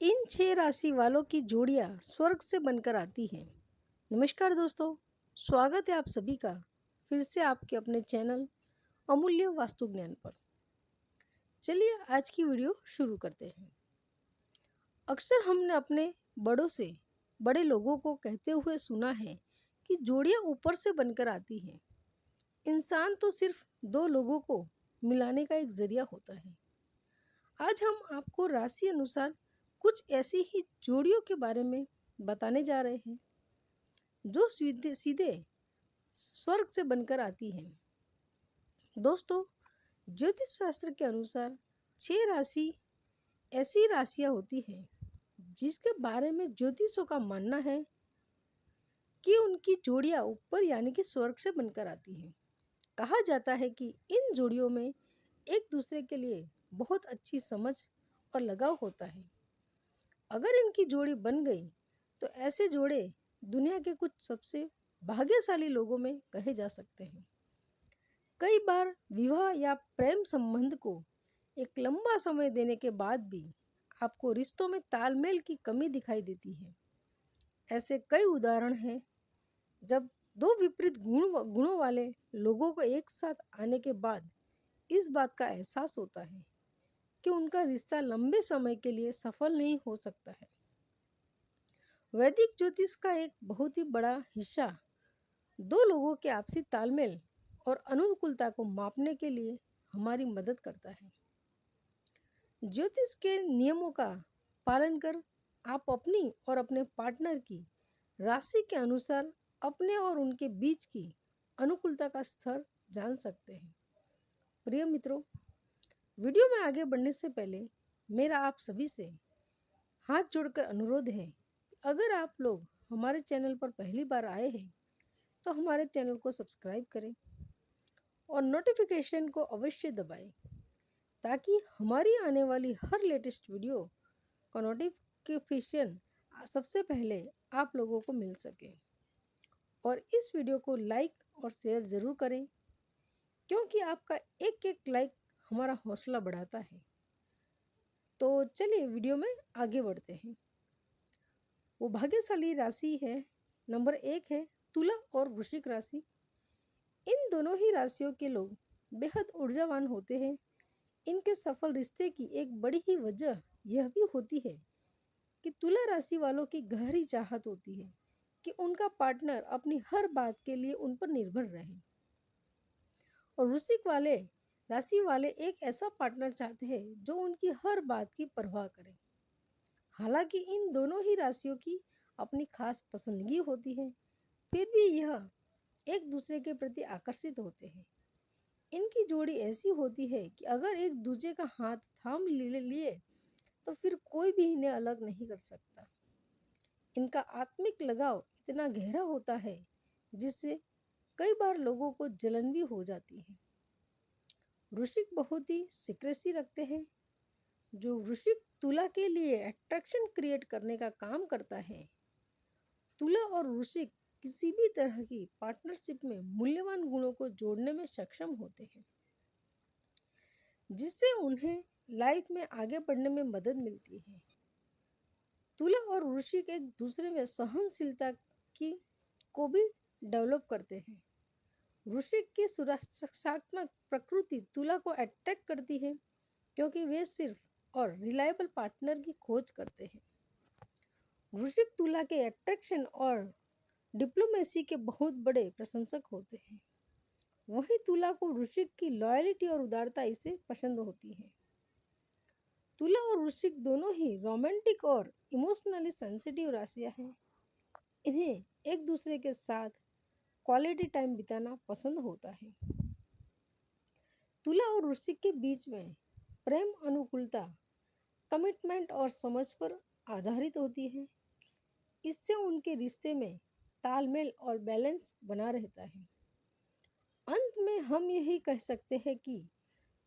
इन 6 राशि वालों की जोड़ियां स्वर्ग से बनकर आती हैं। नमस्कार दोस्तों, स्वागत है आप सभी का फिर से आपके अपने चैनल अमूल्य वास्तु ज्ञान पर। चलिए आज की वीडियो शुरू करते हैं। अक्सर हमने अपने बड़ों से बड़े लोगों को कहते हुए सुना है कि जोड़ियां ऊपर से बनकर आती हैं। इंसान तो सिर्फ दो लोगों को मिलाने का एक जरिया होता है। आज हम आपको राशि अनुसार कुछ ऐसी ही जोड़ियों के बारे में बताने जा रहे हैं जो सीधे सीधे स्वर्ग से बनकर आती हैं। दोस्तों, ज्योतिष शास्त्र के अनुसार 6 राशि ऐसी राशियां होती हैं जिसके बारे में ज्योतिषों का मानना है कि उनकी जोड़ियां ऊपर यानी कि स्वर्ग से बनकर आती हैं। कहा जाता है कि इन जोड़ियों में एक दूसरे के लिए बहुत अच्छी समझ और लगाव होता है। अगर इनकी जोड़ी बन गई तो ऐसे जोड़े दुनिया के कुछ सबसे भाग्यशाली लोगों में कहे जा सकते हैं। कई बार विवाह या प्रेम संबंध को एक लंबा समय देने के बाद भी आपको रिश्तों में तालमेल की कमी दिखाई देती है। ऐसे कई उदाहरण हैं जब दो विपरीत गुणों वाले लोगों को एक साथ आने के बाद इस बात का एहसास होता है कि उनका रिश्ता लंबे समय के लिए सफल नहीं हो सकता है। वैदिक ज्योतिष का एक बहुत ही बड़ा हिस्सा दो लोगों के आपसी तालमेल और अनुकूलता को मापने के लिए हमारी मदद करता है। ज्योतिष के नियमों का पालन कर आप अपनी और अपने पार्टनर की राशि के अनुसार अपने और उनके बीच की अनुकूलता का स्तर जान सकते हैं। प्रिय मित्रों, वीडियो में आगे बढ़ने से पहले मेरा आप सभी से हाथ जोड़कर अनुरोध है, अगर आप लोग हमारे चैनल पर पहली बार आए हैं तो हमारे चैनल को सब्सक्राइब करें और नोटिफिकेशन को अवश्य दबाएं ताकि हमारी आने वाली हर लेटेस्ट वीडियो का नोटिफिकेशन सबसे पहले आप लोगों को मिल सके। और इस वीडियो को लाइक और शेयर ज़रूर करें क्योंकि आपका एक एक लाइक हमारा हौसला बढ़ाता है। तो चलिए वीडियो में आगे बढ़ते हैं। वो भाग्यशाली राशि है, नंबर 1 है तुला और वृश्चिक राशि। इन दोनों ही राशियों के लोग बेहद ऊर्जावान होते हैं। इनके सफल रिश्ते की एक बड़ी ही वजह यह भी होती है कि तुला राशि वालों की गहरी चाहत होती है कि उनका पार्टनर अपनी हर बात के लिए उन पर निर्भर रहे। और वृश्चिक वाले राशि वाले एक ऐसा पार्टनर चाहते हैं जो उनकी हर बात की परवाह करे। हालांकि इन दोनों ही राशियों की अपनी खास पसंदगी होती है, फिर भी यह एक दूसरे के प्रति आकर्षित होते हैं। इनकी जोड़ी ऐसी होती है कि अगर एक दूसरे का हाथ थाम लिए तो फिर कोई भी इन्हें अलग नहीं कर सकता। इनका आत्मिक लगाव इतना गहरा होता है जिससे कई बार लोगों को जलन भी हो जाती है। वृश्चिक बहुत ही सीक्रेसी रखते हैं। जो वृश्चिक तुला के लिए अट्रैक्शन क्रिएट करने का काम करता है। तुला और वृश्चिक किसी भी तरह की पार्टनरशिप में मूल्यवान गुणों को जोड़ने में सक्षम होते हैं जिससे उन्हें लाइफ में आगे बढ़ने में मदद मिलती है। तुला और वृश्चिक एक दूसरे में सहनशीलता की को भी डेवलप करते हैं। वृश्चिक की सुरक्षात्मक प्रकृति तुला को अट्रैक्ट करती है क्योंकि वे सिर्फ और रिलायबल पार्टनर की खोज करते हैं। वृश्चिक तुला के अट्रैक्शन और डिप्लोमेसी के बहुत बड़े प्रशंसक होते हैं। वहीं तुला को वृश्चिक की लॉयल्टी और उदारता इसे पसंद होती है। तुला और वृश्चिक दोनों ही रोमांटिक और इमोशनली सेंसिटिव राशियां हैं। इन्हें एक दूसरे के साथ क्वालिटी टाइम बिताना पसंद होता है। तुला और वृश्चिक के बीच में प्रेम अनुकूलता, कमिटमेंट और समझ पर आधारित होती है। इससे उनके रिश्ते में तालमेल और बैलेंस बना रहता है। अंत में हम यही कह सकते हैं कि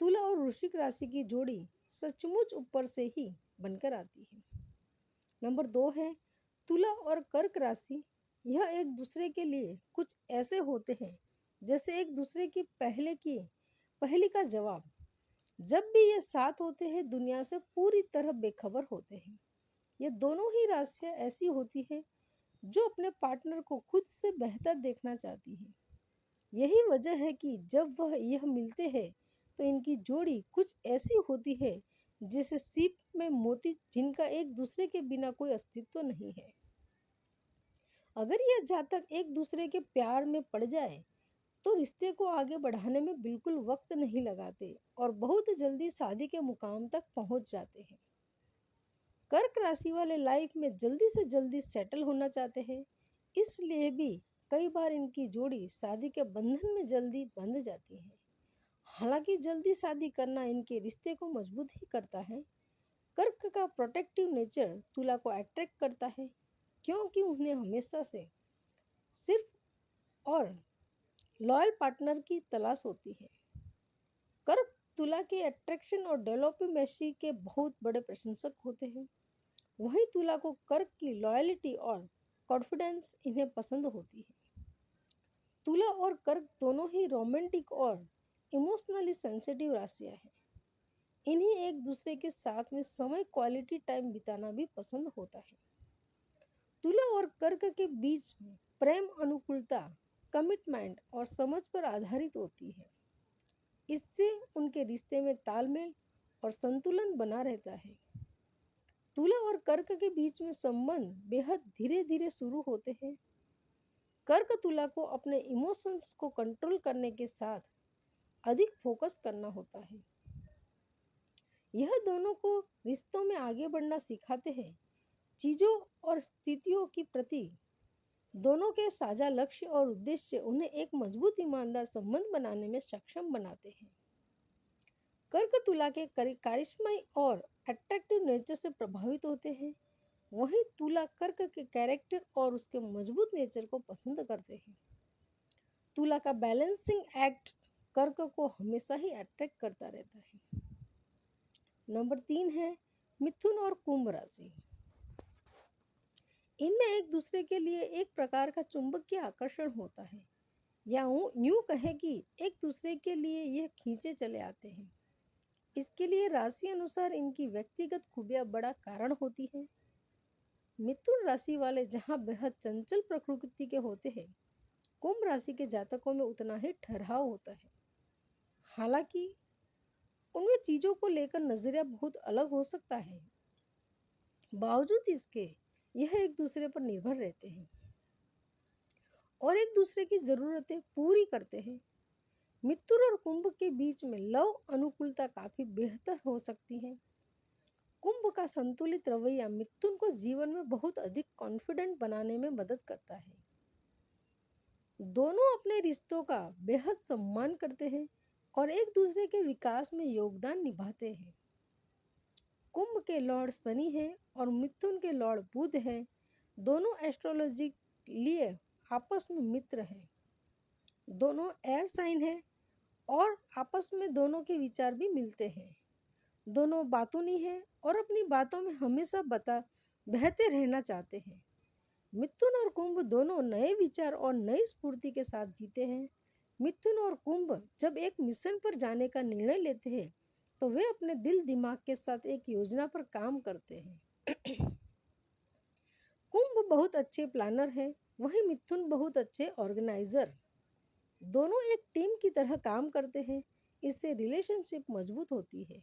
तुला और वृश्चिक राशि की जोड़ी सचमुच ऊपर से ही बनकर आती है। नंबर 2 है तुला और कर्क राशि। यह एक दूसरे के लिए कुछ ऐसे होते हैं जैसे एक दूसरे की पहली का जवाब। जब भी ये साथ होते हैं दुनिया से पूरी तरह बेखबर होते हैं। ये दोनों ही राशियाँ ऐसी होती हैं जो अपने पार्टनर को खुद से बेहतर देखना चाहती हैं। यही वजह है कि जब वह यह मिलते हैं तो इनकी जोड़ी कुछ ऐसी होती है जैसे सीप में मोती, जिनका एक दूसरे के बिना कोई अस्तित्व नहीं है। अगर यह जातक एक दूसरे के प्यार में पड़ जाए तो रिश्ते को आगे बढ़ाने में बिल्कुल वक्त नहीं लगाते और बहुत जल्दी शादी के मुकाम तक पहुंच जाते हैं। कर्क राशि वाले लाइफ में जल्दी से जल्दी सेटल होना चाहते हैं, इसलिए भी कई बार इनकी जोड़ी शादी के बंधन में जल्दी बंध जाती है। हालांकि जल्दी शादी करना इनके रिश्ते को मजबूत ही करता है। कर्क का प्रोटेक्टिव नेचर तुला को अट्रैक्ट करता है, क्योंकि उन्हें हमेशा से सिर्फ और लॉयल पार्टनर की तलाश होती है। कर्क तुला के अट्रैक्शन और डेवलपमेंसी के बहुत बड़े प्रशंसक होते हैं। वहीं तुला को कर्क की लॉयल्टी और कॉन्फिडेंस इन्हें पसंद होती है। तुला और कर्क दोनों ही रोमांटिक और इमोशनली सेंसिटिव राशियां हैं। इन्हें एक दूसरे के साथ में समय क्वालिटी टाइम बिताना भी पसंद होता है। तुला और कर्क के बीच में प्रेम अनुकूलता, कमिटमेंट और समझ पर आधारित होती है। इससे उनके रिश्ते में तालमेल और संतुलन बना रहता है। तुला और कर्क के बीच में संबंध बेहद धीरे धीरे शुरू होते हैं। कर्क तुला को अपने इमोशंस को कंट्रोल करने के साथ अधिक फोकस करना होता है। यह दोनों को रिश्तों में आगे बढ़ना सिखाते हैं। चीजों और स्थितियों की प्रति दोनों के साझा लक्ष्य और उद्देश्य उन्हें एक मजबूत ईमानदार संबंध बनाने में सक्षम बनाते हैं। कर्क तुला के कारिश्माई और अट्रैक्टिव नेचर से प्रभावित होते हैं, वहीं तुला कर्क के कैरेक्टर और उसके मजबूत नेचर को पसंद करते हैं। तुला का बैलेंसिंग एक्ट कर्क को हमेशा ही अट्रैक्ट करता रहता है। नंबर 3 है मिथुन और कुंभ राशि। इनमें एक दूसरे के लिए एक प्रकार का चुंबकीय आकर्षण होता है, या यूं कहे कि एक दूसरे के लिए यह खींचे चले आते हैं। इसके लिए राशि अनुसार इनकी व्यक्तिगत खूबियां बड़ा कारण होती है। मिथुन राशि वाले जहां बेहद चंचल प्रकृति के होते हैं, कुंभ राशि के जातकों में उतना ही ठहराव होता है। हालांकि उनमें चीजों को लेकर नजरिया बहुत अलग हो सकता है। बावजूद इसके यह एक दूसरे पर निर्भर रहते हैं और एक दूसरे की जरूरतें पूरी करते हैं। मिथुन और कुंभ के बीच में लव अनुकूलता काफी बेहतर हो सकती है। कुंभ का संतुलित रवैया मिथुन को जीवन में बहुत अधिक कॉन्फिडेंट बनाने में मदद करता है। दोनों अपने रिश्तों का बेहद सम्मान करते हैं और एक दूसरे के विकास में योगदान निभाते हैं। कुंभ के लॉर्ड शनि हैं और मिथुन के लॉर्ड बुध हैं। दोनों एस्ट्रोलॉजी लिए आपस में मित्र हैं। दोनों एयर साइन हैं और आपस में दोनों के विचार भी मिलते हैं। दोनों बातूनी हैं और अपनी बातों में हमेशा बहते रहना चाहते हैं। मिथुन और कुंभ दोनों नए विचार और नई स्फूर्ति के साथ जीते हैं। मिथुन और कुंभ जब एक मिशन पर जाने का निर्णय लेते हैं तो वे अपने दिल दिमाग के साथ एक योजना पर काम करते हैं। कुंभ बहुत अच्छे प्लानर हैं, वहीं मिथुन बहुत अच्छे ऑर्गेनाइजर। दोनों एक टीम की तरह काम करते हैं, इससे रिलेशनशिप मजबूत होती है।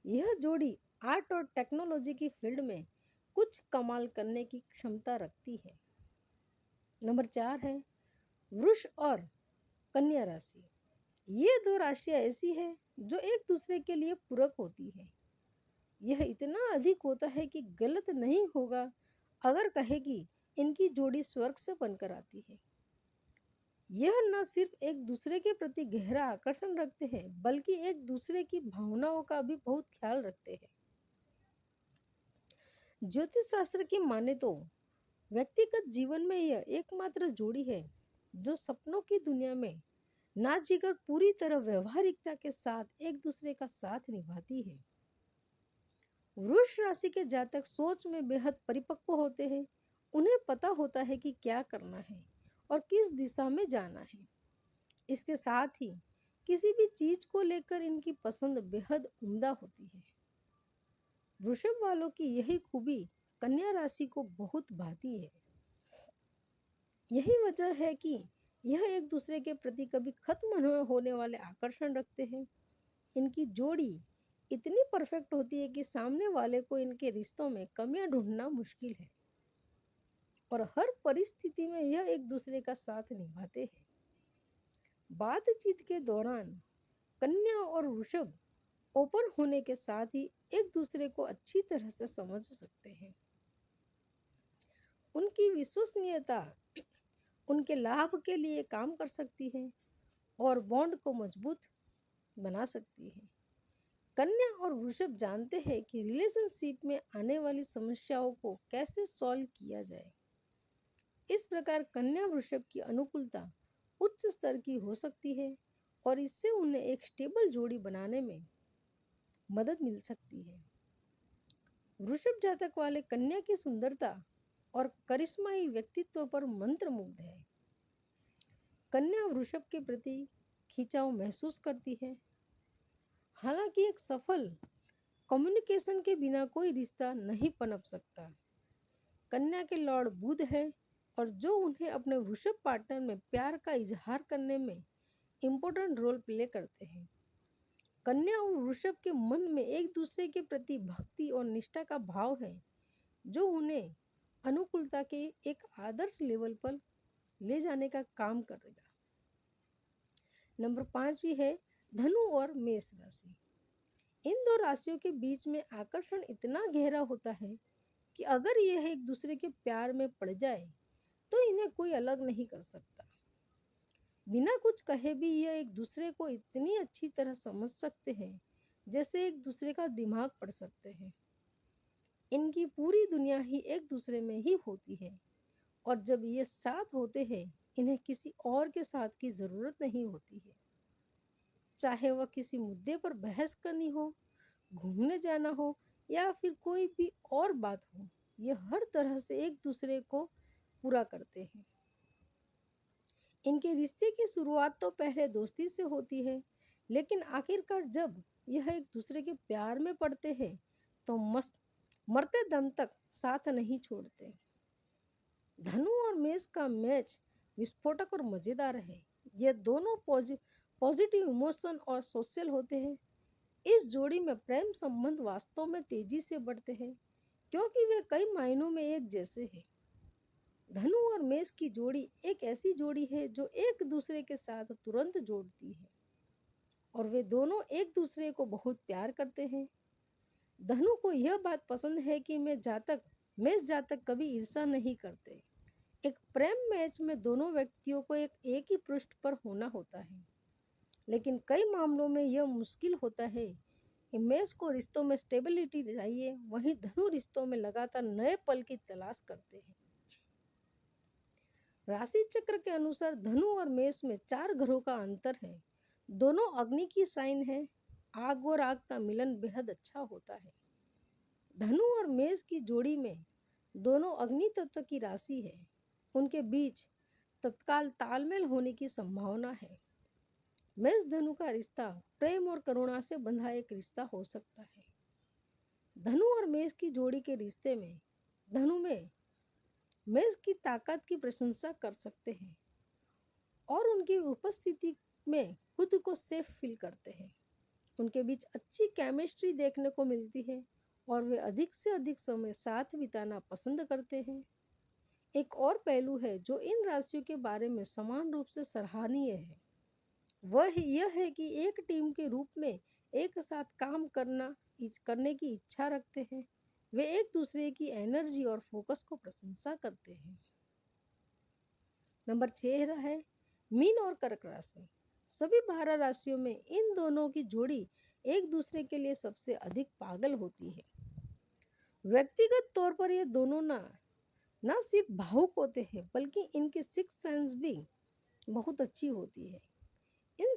यह जोड़ी आर्ट और टेक्नोलॉजी की फील्ड में कुछ कमाल करने की क्षमता रखती है। नंबर 4 है वृष और कन्या राशि। ये दो राशियां ऐसी है जो एक दूसरे के लिए पूरक होती है। यह इतना अधिक होता है कि गलत नहीं होगा अगर कहे कि इनकी जोड़ी स्वर्ग से बनकर आती है। यह न सिर्फ एक दूसरे के प्रति गहरा आकर्षण रखते हैं, बल्कि एक दूसरे की भावनाओं का भी बहुत ख्याल रखते हैं। ज्योतिष शास्त्र की माने तो व्यक्तिगत जीवन में यह एकमात्र जोड़ी है जो सपनों की दुनिया में ना जीकर पूरी तरह व्यवहारिकता के साथ एक दूसरे का साथ निभाती है। वृष राशि के जातक सोच में बेहद परिपक्व होते हैं। उन्हें पता होता है कि क्या करना है और किस दिशा में जाना है। इसके साथ ही किसी भी चीज को लेकर इनकी पसंद बेहद उम्दा होती है। वृषभ वालों की यही खूबी कन्या राशि को बहुत भाती है। यही वजह है कि यह एक दूसरे के प्रति कभी खत्म न होने वाले आकर्षण रखते हैं। इनकी जोड़ी इतनी परफेक्ट होती है कि सामने वाले को इनके रिश्तों में कमियां ढूंढना मुश्किल है और हर परिस्थिति में यह एक दूसरे का साथ निभाते हैं। बातचीत के दौरान कन्या और वृषभ ओपन होने के साथ ही एक दूसरे को अच्छी तरह से समझ सकते हैं। उनकी विश्वसनीयता उनके लाभ के लिए काम कर सकती है और बॉन्ड को मजबूत बना सकती है। कन्या और वृषभ जानते हैं कि रिलेशनशिप में आने वाली समस्याओं को कैसे सॉल्व किया जाए। इस प्रकार कन्या वृषभ की अनुकूलता उच्च स्तर की हो सकती है और इससे उन्हें एक स्टेबल जोड़ी बनाने में मदद मिल सकती है। वृषभ जातक वाले कन्या की सुंदरता और करिश्माई व्यक्तित्व पर मंत्रमुग्ध है। कन्या वृषभ के प्रति खिंचाव महसूस करती है। हालांकि एक सफल कम्युनिकेशन के बिना कोई रिश्ता नहीं पनप सकता। कन्या के लॉर्ड बुध है और जो उन्हें अपने वृषभ पार्टनर में प्यार का इजहार करने में इम्पोर्टेंट रोल प्ले करते हैं। कन्या और वृषभ के मन में एक दूसरे के प्रति भक्ति और निष्ठा का भाव है जो उन्हें अनुकूलता के एक आदर्श लेवल पर ले जाने का काम करेगा। नंबर 5 है धनु और मेष राशि। इन दो राशियों के बीच में आकर्षण इतना गहरा होता है कि अगर यह एक दूसरे के प्यार में पड़ जाए तो इन्हें कोई अलग नहीं कर सकता। बिना कुछ कहे भी यह एक दूसरे को इतनी अच्छी तरह समझ सकते हैं जैसे एक दूसरे का दिमाग पढ़ सकते हैं। इनकी पूरी दुनिया ही एक दूसरे में ही होती है और जब ये साथ होते हैं इन्हें किसी और के साथ की ज़रूरत नहीं होती है। चाहे वह किसी मुद्दे पर बहस करनी हो, घूमने जाना हो या फिर कोई भी और बात हो, ये हर तरह से एक दूसरे को पूरा करते हैं। इनके रिश्ते की शुरुआत तो पहले दोस्ती से होती है, लेकिन आखिरकार जब यह एक दूसरे के प्यार में पड़ते हैं तो मरते दम तक साथ नहीं छोड़ते। धनु और मेष का मैच विस्फोटक और मज़ेदार है। ये दोनों पॉजिटिव इमोशन और सोशल होते हैं। इस जोड़ी में प्रेम संबंध वास्तव में तेजी से बढ़ते हैं क्योंकि वे कई मायनों में एक जैसे हैं। धनु और मेष की जोड़ी एक ऐसी जोड़ी है जो एक दूसरे के साथ तुरंत जोड़ती है और वे दोनों एक दूसरे को बहुत प्यार करते हैं। धनु को यह बात पसंद है कि मेष जातक कभी ईर्ष्या नहीं करते। एक प्रेम मैच में दोनों व्यक्तियों को एक ही पृष्ठ पर होना होता है, लेकिन कई मामलों में यह मुश्किल होता है कि मेष को रिश्तों में स्टेबिलिटी चाहिए, वहीं धनु रिश्तों में लगातार नए पल की तलाश करते हैं। राशि चक्र के अनुसार धनु और मेष में 4 ग्रहों का अंतर है। दोनों अग्नि की साइन है। आग और आग का मिलन बेहद अच्छा होता है। धनु और मेष की जोड़ी में दोनों अग्नि तत्व की राशि है। उनके बीच तत्काल तालमेल होने की संभावना है। मेष धनु का रिश्ता प्रेम और करुणा से बंधा एक रिश्ता हो सकता है। धनु और मेष की जोड़ी के रिश्ते में धनु में मेष की ताकत की प्रशंसा कर सकते हैं और उनकी उपस्थिति में खुद को सेफ फील करते हैं। उनके बीच अच्छी केमिस्ट्री देखने को मिलती है और वे अधिक से अधिक समय साथ बिताना पसंद करते हैं। एक और पहलू है जो इन राशियों के बारे में समान रूप से सराहनीय है, वह यह है कि एक टीम के रूप में एक साथ काम करने की इच्छा रखते हैं। वे एक दूसरे की एनर्जी और फोकस को प्रशंसा करते हैं। नंबर 6 है मीन और कर्क राशि। सभी 12 राशियों में इन दोनों की जोड़ी एक दूसरे के लिए सबसे अधिक पागल होती है। व्यक्तिगत तौर पर ये दोनों ना सिर्फ भावुक होते हैं बल्कि इनकी सिक्स सेंस भी बहुत अच्छी होती है। इन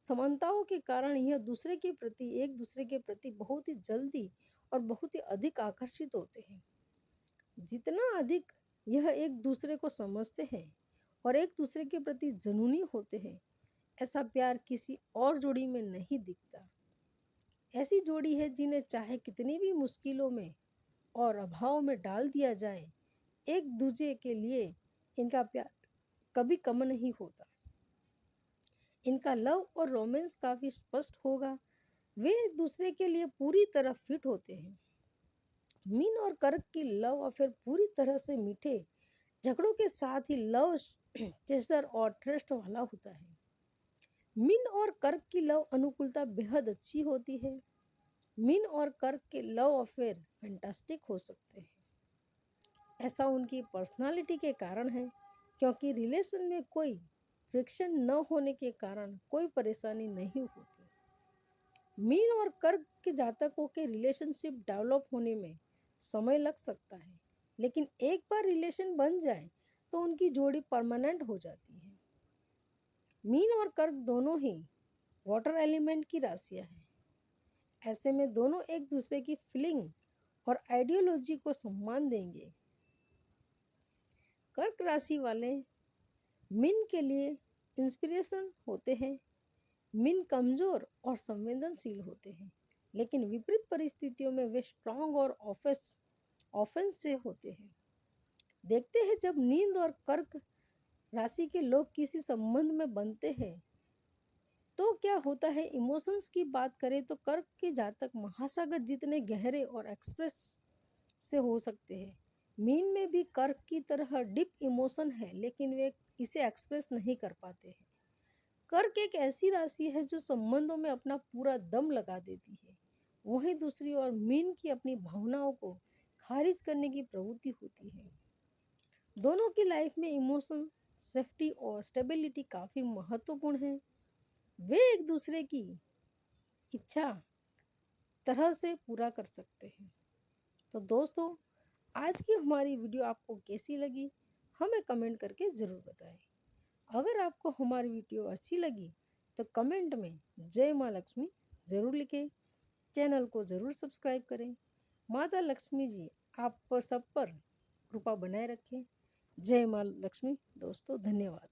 समानताओं के कारण यह एक दूसरे के प्रति बहुत ही जल्दी और बहुत ही अधिक आकर्षित होते हैं। जितना अधिक यह एक दूसरे को समझते हैं और एक दूसरे के प्रति जुनूनी होते हैं, ऐसा प्यार किसी और जोड़ी में नहीं दिखता। ऐसी जोड़ी है जिन्हें चाहे कितनी भी मुश्किलों में और अभाव में डाल दिया जाए, एक दूसरे के लिए इनका प्यार कभी कम नहीं होता। इनका लव और रोमांस काफ़ी स्पष्ट होगा। वे एक दूसरे के लिए पूरी तरह फिट होते हैं। मीन और कर्क की लव अफेयर पूरी तरह से मीठे झगड़ों के साथ ही लव चेस्टर और ट्रस्ट वाला होता है। मीन और कर्क की लव अनुकूलता बेहद अच्छी होती है। मीन और कर्क के लव अफेयर फैंटास्टिक हो सकते हैं। ऐसा उनकी पर्सनालिटी के कारण है, क्योंकि रिलेशन में कोई फ्रिक्शन न होने के कारण कोई परेशानी नहीं होती। मीन और कर्क के जातकों के रिलेशनशिप डेवलप होने में समय लग सकता है, लेकिन एक बार रिलेशन बन जाए तो उनकी जोड़ी परमानेंट हो जाती है। मीन और कर्क दोनों ही वाटर एलिमेंट की राशियां हैं। ऐसे में दोनों एक दूसरे की फीलिंग और आइडियोलॉजी को सम्मान देंगे। कर्क राशि वाले मीन के लिए इंस्पिरेशन होते हैं। मीन कमजोर और संवेदनशील होते हैं, लेकिन विपरीत परिस्थितियों में वे स्ट्रांग और ऑफेंस से होते हैं। देखते हैं, जब नींद और कर्क राशि के लोग किसी संबंध में बनते हैं तो क्या होता है। इमोशंस की बात करें तो कर्क के जातक महासागर जितने गहरे और एक्सप्रेस से हो सकते हैं। मीन में भी कर्क की तरह डीप इमोशन है, लेकिन वे इसे एक्सप्रेस नहीं कर पाते हैं। कर्क एक ऐसी राशि है जो संबंधों में अपना पूरा दम लगा देती है। वहीं दूसरी ओर मीन की अपनी भावनाओं को खारिज करने की प्रवृत्ति होती है। दोनों की लाइफ में इमोशन, सेफ्टी और स्टेबिलिटी काफ़ी महत्वपूर्ण है। वे एक दूसरे की इच्छा तरह से पूरा कर सकते हैं। तो दोस्तों, आज की हमारी वीडियो आपको कैसी लगी, हमें कमेंट करके ज़रूर बताएं। अगर आपको हमारी वीडियो अच्छी लगी तो कमेंट में जय माँ लक्ष्मी ज़रूर लिखें। चैनल को ज़रूर सब्सक्राइब करें। माता लक्ष्मी जी आप पर सब पर कृपा बनाए रखें। जय माँ लक्ष्मी। दोस्तों, धन्यवाद।